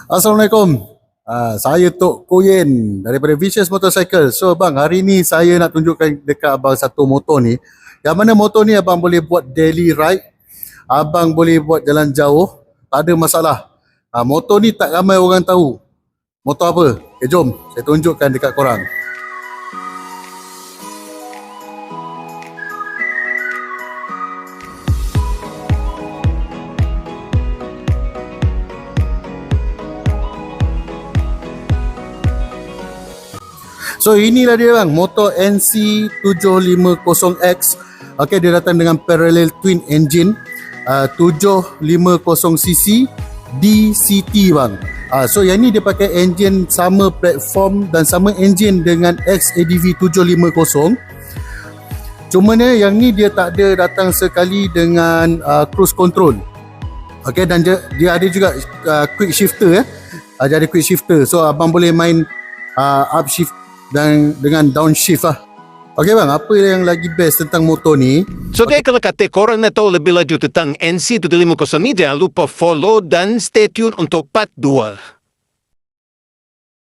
Assalamualaikum. Saya Tok Koyen daripada Vicious Motorcycle. So bang, hari ni saya nak tunjukkan dekat abang satu motor ni. Yang mana motor ni abang boleh buat daily ride, abang boleh buat jalan jauh, tak ada masalah. Motor ni tak ramai orang tahu. Motor apa? Jom saya tunjukkan dekat korang. So inilah dia bang, motor NC750X. Okay, dia datang dengan parallel twin engine 750cc DCT bang. So yang ni dia pakai engine sama platform dan sama engine dengan XADV 750. Cuma ni yang ni dia tak ada datang sekali dengan cruise control. Okay, dan dia ada juga quick shifter dia ada quick shifter. So abang boleh main upshift dan dengan downshift lah. Okey bang, apa yang lagi best tentang motor ni? So okay, kalau kata korang nak tahu lebih lanjut tentang NC750 ni, jangan lupa follow dan stay tune untuk part 2.